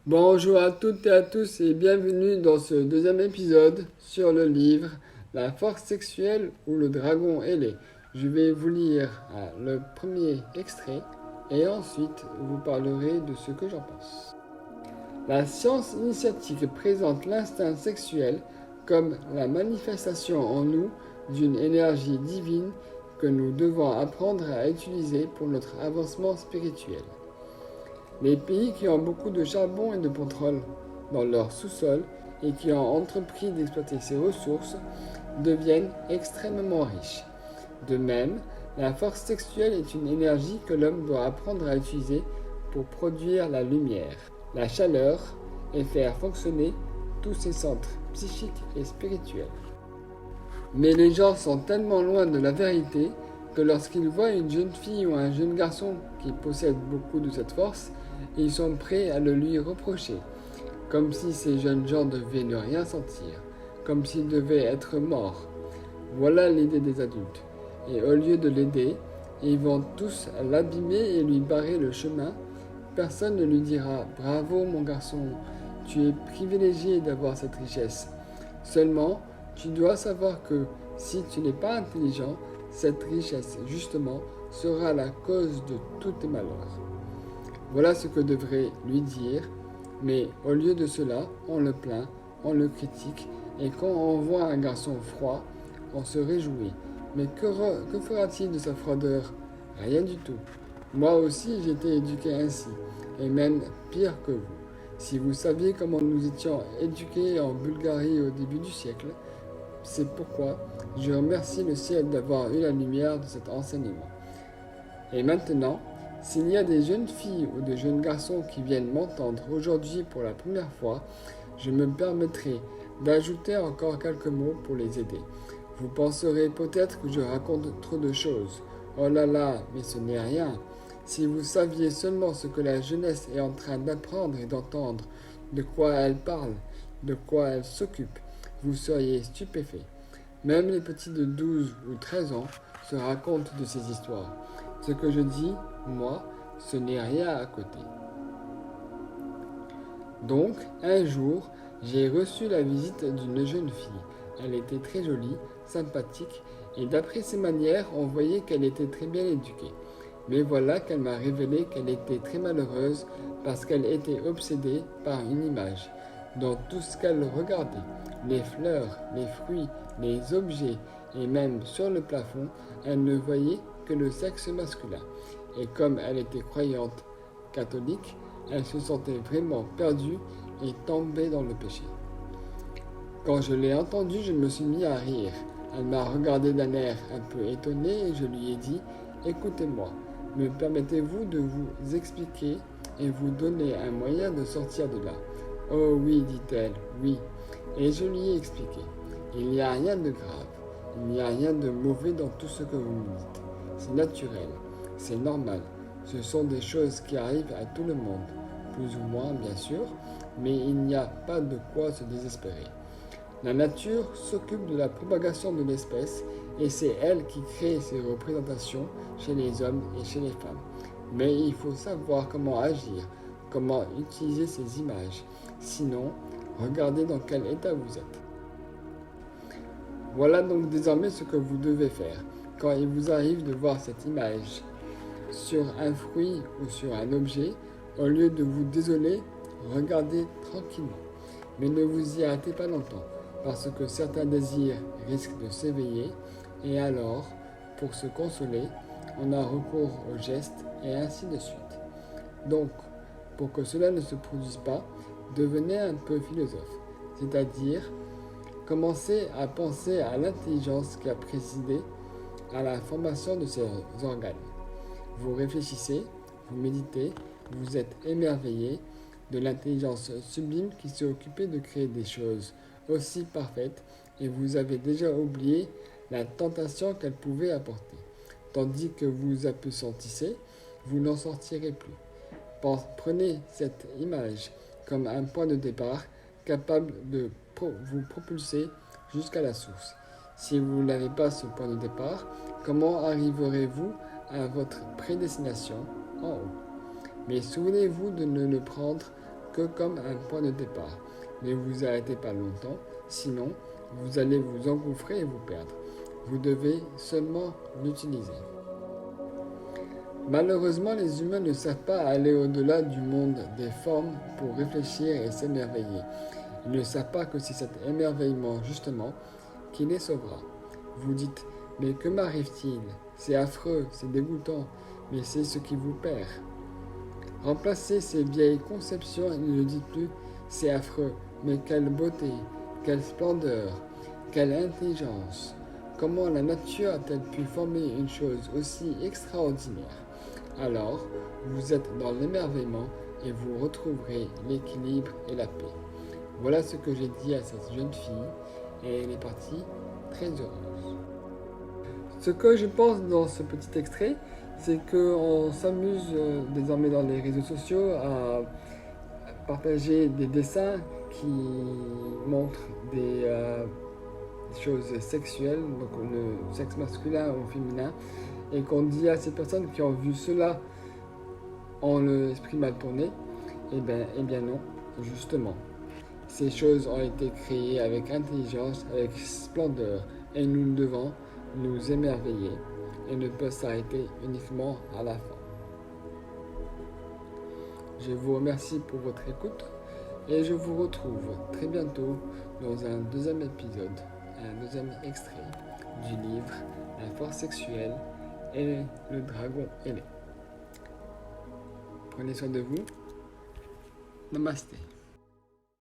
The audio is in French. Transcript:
Bonjour à toutes et à tous et bienvenue dans ce deuxième épisode sur le livre La force sexuelle ou le dragon ailé. Je vais vous lire le premier extrait et ensuite vous parlerai de ce que j'en pense. La science initiatique présente l'instinct sexuel comme la manifestation en nous d'une énergie divine que nous devons apprendre à utiliser pour notre avancement spirituel. Les pays qui ont beaucoup de charbon et de pétrole dans leur sous-sol et qui ont entrepris d'exploiter ces ressources deviennent extrêmement riches. De même, la force sexuelle est une énergie que l'homme doit apprendre à utiliser pour produire la lumière, la chaleur et faire fonctionner tous ses centres psychiques et spirituels. Mais les gens sont tellement loin de la vérité que lorsqu'ils voient une jeune fille ou un jeune garçon qui possède beaucoup de cette force, ils sont prêts à le lui reprocher, comme si ces jeunes gens devaient ne rien sentir, comme s'ils devaient être morts. Voilà l'idée des adultes. Et au lieu de l'aider, ils vont tous l'abîmer et lui barrer le chemin. Personne ne lui dira bravo mon garçon, tu es privilégié d'avoir cette richesse. Seulement, tu dois savoir que si tu n'es pas intelligent, cette richesse, justement, sera la cause de tous tes malheurs. Voilà ce que devrait lui dire, mais au lieu de cela, on le plaint, on le critique, et quand on voit un garçon froid, on se réjouit. Mais que fera-t-il de sa froideur? Rien du tout. Moi aussi, j'ai été éduqué ainsi, et même pire que vous. Si vous saviez comment nous étions éduqués en Bulgarie au début du siècle, c'est pourquoi je remercie le ciel d'avoir eu la lumière de cet enseignement. Et maintenant, s'il y a des jeunes filles ou des jeunes garçons qui viennent m'entendre aujourd'hui pour la première fois, je me permettrai d'ajouter encore quelques mots pour les aider. Vous penserez peut-être que je raconte trop de choses. Oh là là, mais ce n'est rien. Si vous saviez seulement ce que la jeunesse est en train d'apprendre et d'entendre, de quoi elle parle, de quoi elle s'occupe, vous seriez stupéfait. Même les petits de 12 ou 13 ans se racontent de ces histoires. Ce que je dis, moi, ce n'est rien à côté. Donc, un jour, j'ai reçu la visite d'une jeune fille. Elle était très jolie, sympathique, et d'après ses manières, on voyait qu'elle était très bien éduquée. Mais voilà qu'elle m'a révélé qu'elle était très malheureuse parce qu'elle était obsédée par une image. Dans tout ce qu'elle regardait, les fleurs, les fruits, les objets, et même sur le plafond, elle ne voyait que le sexe masculin. Et comme elle était croyante catholique, elle se sentait vraiment perdue et tombée dans le péché. Quand je l'ai entendue, je me suis mis à rire. Elle m'a regardé d'un air un peu étonné et je lui ai dit écoutez-moi, me permettez-vous de vous expliquer et vous donner un moyen de sortir de là? Oh oui, dit-elle, oui. Et je lui ai expliqué. Il n'y a rien de grave, il n'y a rien de mauvais dans tout ce que vous me dites. C'est naturel, c'est normal. Ce sont des choses qui arrivent à tout le monde, plus ou moins bien sûr, mais il n'y a pas de quoi se désespérer. La nature s'occupe de la propagation de l'espèce et c'est elle qui crée ces représentations chez les hommes et chez les femmes. Mais il faut savoir comment agir, comment utiliser ces images. Sinon, regardez dans quel état vous êtes. Voilà donc désormais ce que vous devez faire quand il vous arrive de voir cette image sur un fruit ou sur un objet. Au lieu de vous désoler, regardez tranquillement. Mais ne vous y arrêtez pas longtemps, parce que certains désirs risquent de s'éveiller, et alors, pour se consoler, on a recours aux gestes, et ainsi de suite. Donc, pour que cela ne se produise pas, devenez un peu philosophe, c'est-à-dire commencez à penser à l'intelligence qui a présidé à la formation de ces organes. Vous réfléchissez, vous méditez, vous êtes émerveillé de l'intelligence sublime qui s'est occupée de créer des choses aussi parfaites et vous avez déjà oublié la tentation qu'elle pouvait apporter. Tandis que vous appesantissez, vous n'en sortirez plus. Prenez cette image comme un point de départ capable de vous propulser jusqu'à la source. Si vous n'avez pas ce point de départ, comment arriverez-vous à votre prédestination en haut? Mais souvenez-vous de ne le prendre que comme un point de départ. Ne vous arrêtez pas longtemps, sinon vous allez vous engouffrer et vous perdre. Vous devez seulement l'utiliser. Malheureusement, les humains ne savent pas aller au-delà du monde des formes pour réfléchir et s'émerveiller. Ils ne savent pas que c'est cet émerveillement, justement, qui les sauvera. Vous dites, mais que m'arrive-t-il? C'est affreux, c'est dégoûtant, mais c'est ce qui vous perd. Remplacez ces vieilles conceptions et ne dites plus, c'est affreux, mais quelle beauté, quelle splendeur, quelle intelligence. Comment la nature a-t-elle pu former une chose aussi extraordinaire? Alors, vous êtes dans l'émerveillement et vous retrouverez l'équilibre et la paix. Voilà ce que j'ai dit à cette jeune fille et elle est partie très heureuse. Ce que je pense dans ce petit extrait, c'est qu'on s'amuse désormais dans les réseaux sociaux à partager des dessins qui montrent des choses sexuelles, donc le sexe masculin ou féminin, et qu'on dit à ces personnes qui ont vu cela en l'esprit mal tourné, eh bien non, justement. Ces choses ont été créées avec intelligence, avec splendeur, et nous devons nous émerveiller et ne pas s'arrêter uniquement à la fin. Je vous remercie pour votre écoute et je vous retrouve très bientôt dans un deuxième épisode, un deuxième extrait du livre La force sexuelle et le dragon ailé. Prenez soin de vous. Namasté.